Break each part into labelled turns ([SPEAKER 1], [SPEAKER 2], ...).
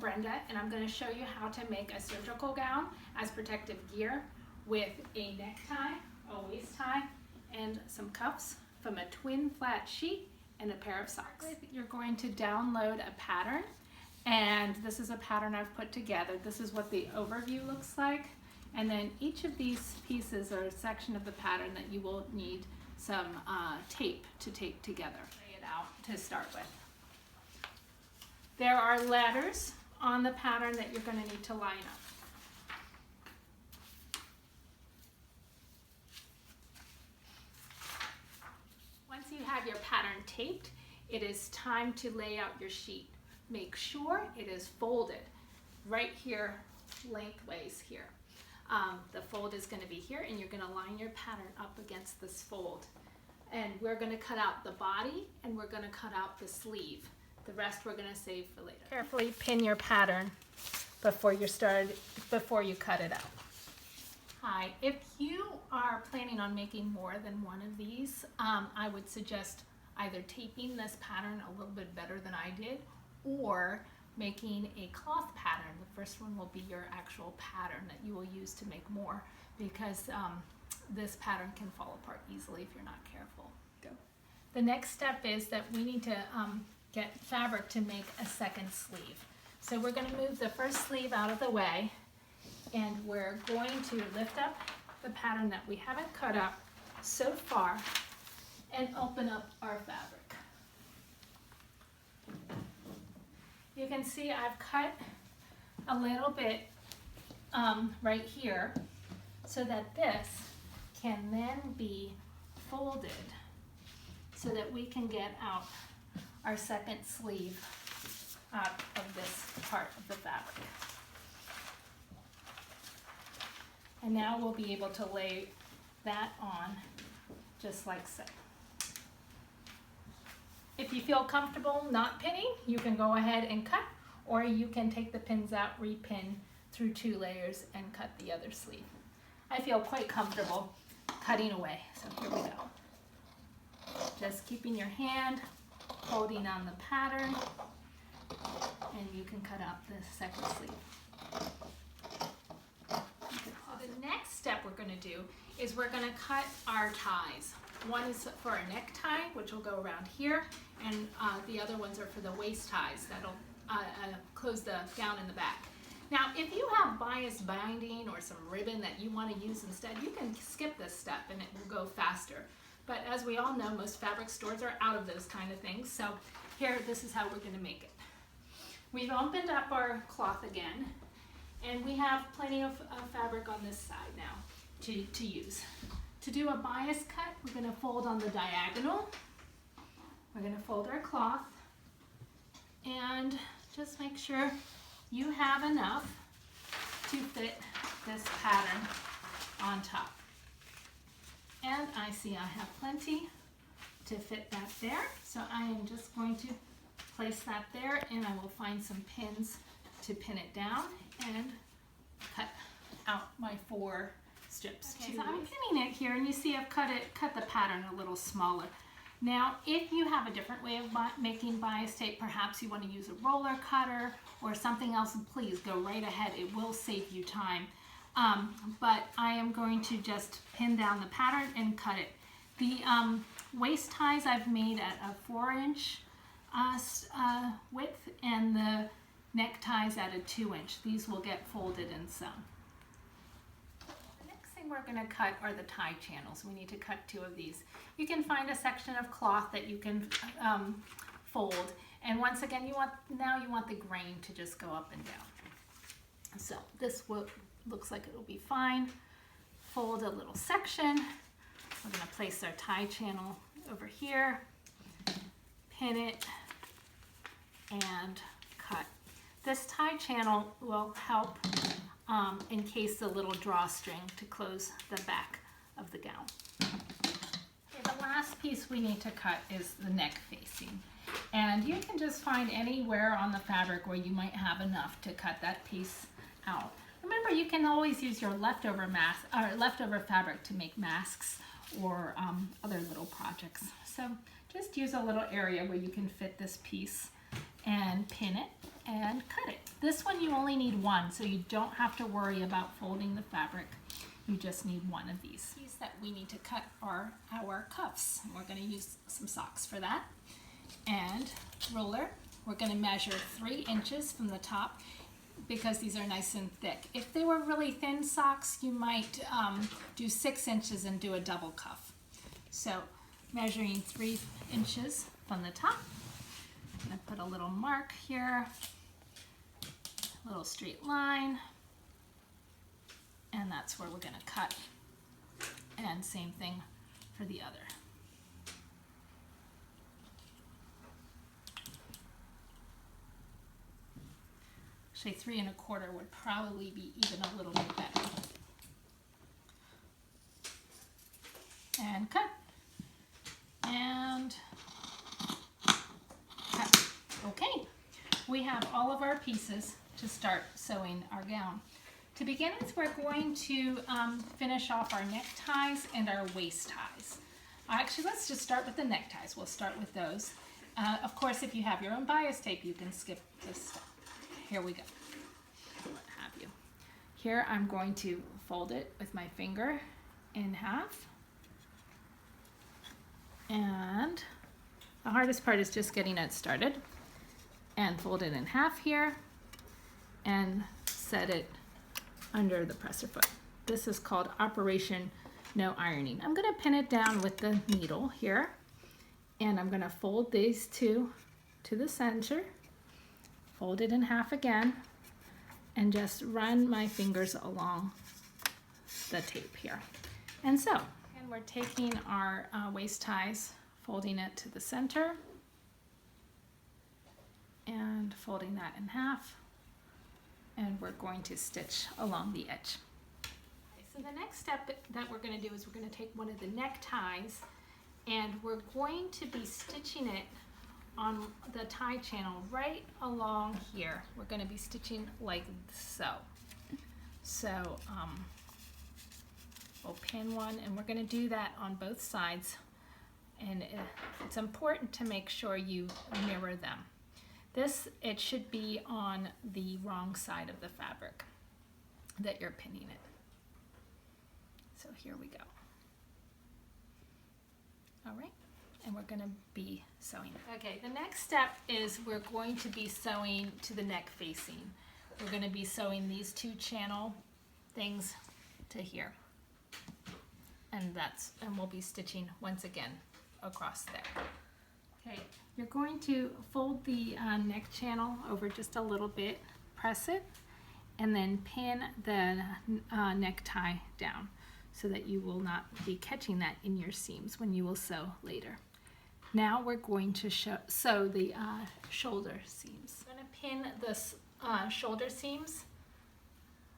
[SPEAKER 1] Brenda, and I'm going to show you how to make a surgical gown as protective gear with a necktie, a waist tie, and some cuffs from a twin flat sheet and a pair of socks. You're going to download a pattern, and this is a pattern I've put together. This is what the overview looks like, and then each of these pieces are a section of the pattern that you will need some tape to tape together. Lay it out to start with. There are letters on the pattern that you're going to need to line up. Once you have your pattern taped, it is time to lay out your sheet. Make sure it is folded right here, lengthways here. The fold is going to be here, and you're going to line your pattern up against this fold. And we're going to cut out the body, and we're going to cut out the sleeve. The rest we're going to save for later. Carefully pin your pattern before you cut it out. Hi, if you are planning on making more than one of these, I would suggest either taping this pattern a little bit better than I did, or making a cloth pattern. The first one will be your actual pattern that you will use to make more, because this pattern can fall apart easily if you're not careful. Go. The next step is that we need to get fabric to make a second sleeve. So we're going to move the first sleeve out of the way, and we're going to lift up the pattern that we haven't cut up so far and open up our fabric. You can see I've cut a little bit right here so that this can then be folded so that we can get out our second sleeve out of this part of the fabric. And now we'll be able to lay that on just like so. If you feel comfortable not pinning, you can go ahead and cut, or you can take the pins out, repin through 2 layers, and cut the other sleeve. I feel quite comfortable cutting away, so here we go. Just keeping your hand holding on the pattern, and you can cut out the second sleeve. So the next step we're going to do is we're going to cut our ties. One is for a necktie, which will go around here, and the other ones are for the waist ties that'll close the gown in the back. Now, if you have bias binding or some ribbon that you want to use instead, you can skip this step and it will go faster. But as we all know, most fabric stores are out of those kind of things. So here, this is how we're going to make it. We've opened up our cloth again, and we have plenty of fabric on this side now to use. To do a bias cut, we're going to fold on the diagonal. We're going to fold our cloth, and just make sure you have enough to fit this pattern on top. And I see I have plenty to fit that there, so I am just going to place that there, and I will find some pins to pin it down and cut out my 4 strips. Okay, so I'm pinning it here, and you see I've cut the pattern a little smaller. Now, if you have a different way of making bias tape, perhaps you want to use a roller cutter or something else, please go right ahead. It will save you time. But I am going to just pin down the pattern and cut it. The waist ties I've made at a 4-inch width, and the neckties at a 2-inch. These will get folded and sewn. We're going to cut are the tie channels. We need to cut 2 of these. You can find a section of cloth that you can fold, and once again you want the grain to just go up and down. So this looks like it will be fine. Fold a little section. We're going to place our tie channel over here, pin it, and cut. This tie channel will help encase the little drawstring to close the back of the gown. Okay, the last piece we need to cut is the neck facing. And you can just find anywhere on the fabric where you might have enough to cut that piece out. Remember, you can always use your leftover fabric to make masks or other little projects. So just use a little area where you can fit this piece and pin it and cut it. This one you only need one, so you don't have to worry about folding the fabric. You just need one of these. These that we need to cut are our cuffs. We're going to use some socks for that. And ruler, we're going to measure 3 inches from the top because these are nice and thick. If they were really thin socks, you might do 6 inches and do a double cuff. So measuring 3 inches from the top. I'm going to put a little mark here, a little straight line, and that's where we're going to cut. And same thing for the other. Actually, 3 1/4 would probably be even a little bit better. And cut. And cut. Okay, we have all of our pieces to start sewing our gown. To begin with, we're going to finish off our neckties and our waist ties. Actually, let's just start with the neckties. We'll start with those. Of course, if you have your own bias tape, you can skip this step. Here we go. What have you? Here I'm going to fold it with my finger in half. And the hardest part is just getting it started. And fold it in half here and set it under the presser foot. This is called Operation No Ironing. I'm going to pin it down with the needle here, and I'm going to fold these two to the center, fold it in half again, and just run my fingers along the tape here. And so, and we're taking our waist ties, folding it to the center, and folding that in half, and we're going to stitch along the edge. Okay, so the next step that we're going to do is we're going to take one of the neckties, and we're going to be stitching it on the tie channel right along here. We're going to be stitching like so. So we'll pin one, and we're going to do that on both sides, and it's important to make sure you mirror them. It should be on the wrong side of the fabric that you're pinning it. So here we go. All right, and we're going to be sewing. Okay, the next step is we're going to be sewing to the neck facing. We're going to be sewing these 2 channel things to here. And we'll be stitching once again across there. Okay, you're going to fold the neck channel over just a little bit, press it, and then pin the necktie down so that you will not be catching that in your seams when you will sew later. Now we're going to sew the shoulder seams. I'm going to pin the shoulder seams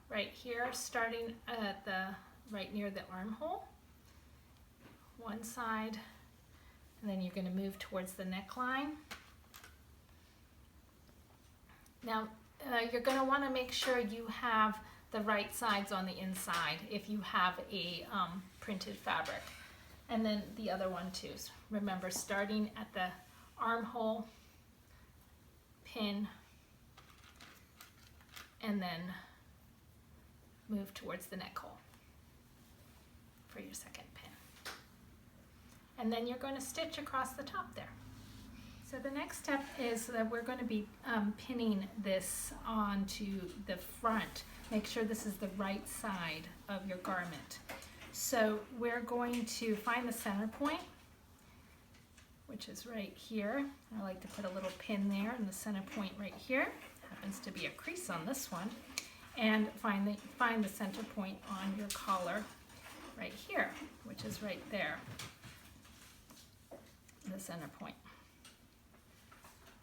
[SPEAKER 1] right here, starting at right near the armhole, one side. And then you're going to move towards the neckline. Now, you're going to want to make sure you have the right sides on the inside if you have a printed fabric. And then the other one too. Remember, starting at the armhole, pin, and then move towards the neck hole for your second pin. And then you're going to stitch across the top there. So the next step is that we're going to be pinning this onto the front. Make sure this is the right side of your garment. So we're going to find the center point, which is right here. I like to put a little pin there, and the center point right here happens to be a crease on this one. And find the center point on your collar right here, which is right there. The center point.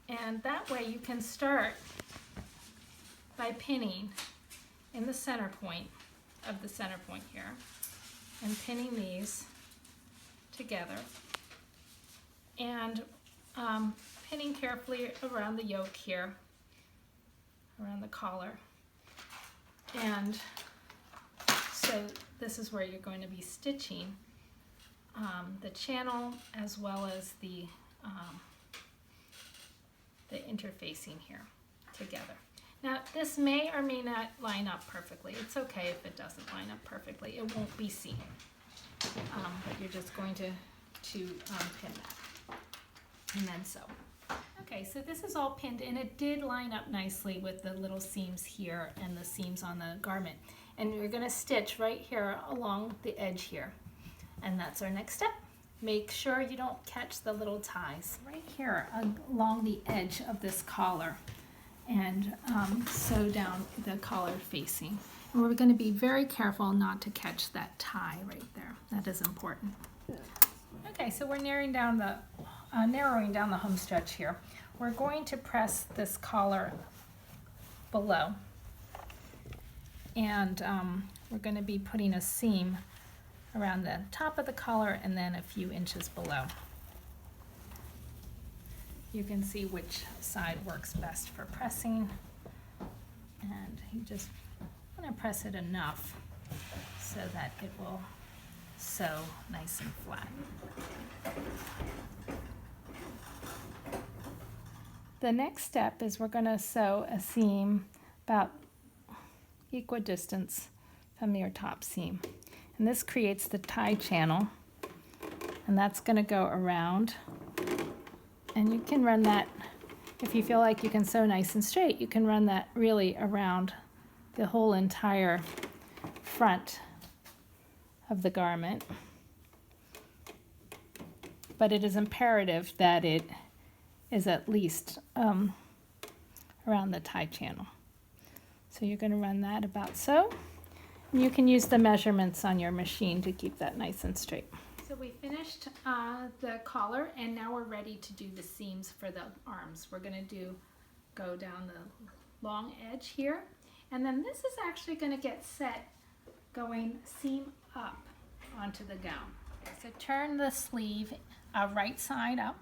[SPEAKER 1] And that way you can start by pinning in the center point of the center point here and pinning these together and pinning carefully around the yoke here, around the collar. And so this is where you're going to be stitching the channel as well as the the interfacing here together. Now this may or may not line up perfectly. It's okay if it doesn't line up perfectly. It won't be seen. But you're just going to pin that and then sew. Okay, so this is all pinned and it did line up nicely with the little seams here and the seams on the garment. And we're going to stitch right here along the edge here. And that's our next step. Make sure you don't catch the little ties. Right here along the edge of this collar, and sew down the collar facing. And we're going to be very careful not to catch that tie right there. That is important. Okay, so we're narrowing down the home stretch here. We're going to press this collar below, and we're going to be putting a seam around the top of the collar and then a few inches below. You can see which side works best for pressing, and you just want to press it enough so that it will sew nice and flat. The next step is we're going to sew a seam about equidistant from your top seam. And this creates the tie channel, and that's going to go around. And you can run that, if you feel like you can sew nice and straight, you can run that really around the whole entire front of the garment. But it is imperative that it is at least around the tie channel. So you're going to run that about so. And you can use the measurements on your machine to keep that nice and straight. So we finished the collar, and now we're ready to do the seams for the arms. We're going to go down the long edge here, and then this is actually going to get set going seam up onto the gown. So turn the sleeve right side up,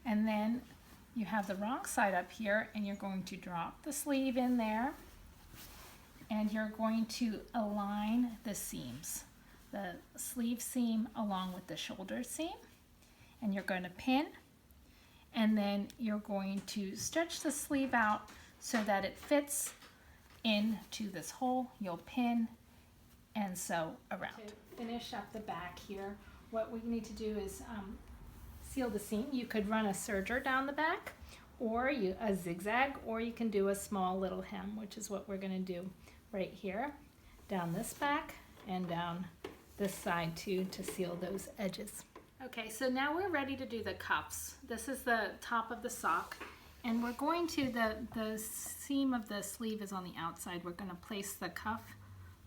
[SPEAKER 1] and then you have the wrong side up here, and you're going to drop the sleeve in there, and you're going to align the seams, the sleeve seam along with the shoulder seam, and you're going to pin, and then you're going to stretch the sleeve out so that it fits into this hole. You'll pin and sew around. To finish up the back here, what we need to do is seal the seam. You could run a serger down the back, or a zigzag, or you can do a small little hem, which is what we're going to do right here, down this back and down this side too, to seal those edges. Okay, so now we're ready to do the cuffs. This is the top of the sock, and we're going to, the seam of the sleeve is on the outside. We're going to place the cuff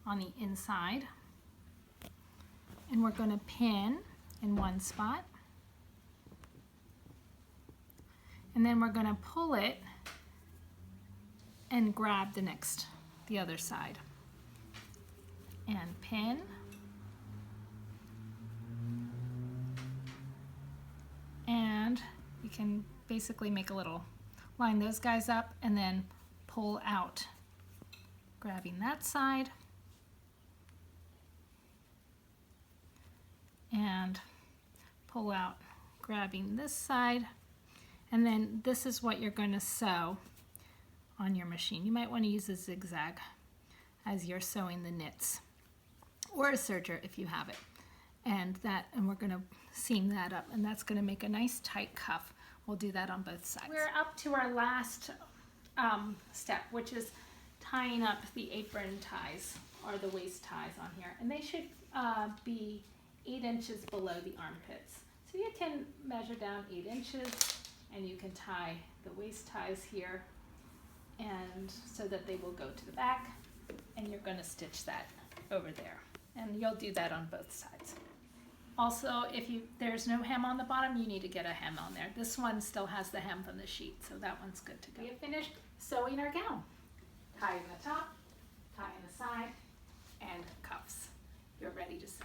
[SPEAKER 1] on the inside, and we're going to pin in one spot, and then we're going to pull it and grab the other side and pin, and you can basically make a little, line those guys up and then pull out, grabbing that side and pull out, grabbing this side, and then this is what you're going to sew on your machine. You might want to use a zigzag as you're sewing the knits, or a serger if you have it. And we're going to seam that up, and that's going to make a nice tight cuff. We'll do that on both sides. We're up to our last step, which is tying up the apron ties or the waist ties on here, and they should be 8 inches below the armpits. So you can measure down 8 inches, and you can tie the waist ties here, and so that they will go to the back, and you're going to stitch that over there, and you'll do that on both sides. Also, if there's no hem on the bottom, you need to get a hem on there. This one still has the hem from the sheet, so that one's good to go. We have finished sewing our gown. Tie in the top, tie in the side, and cuffs. You're ready to sew.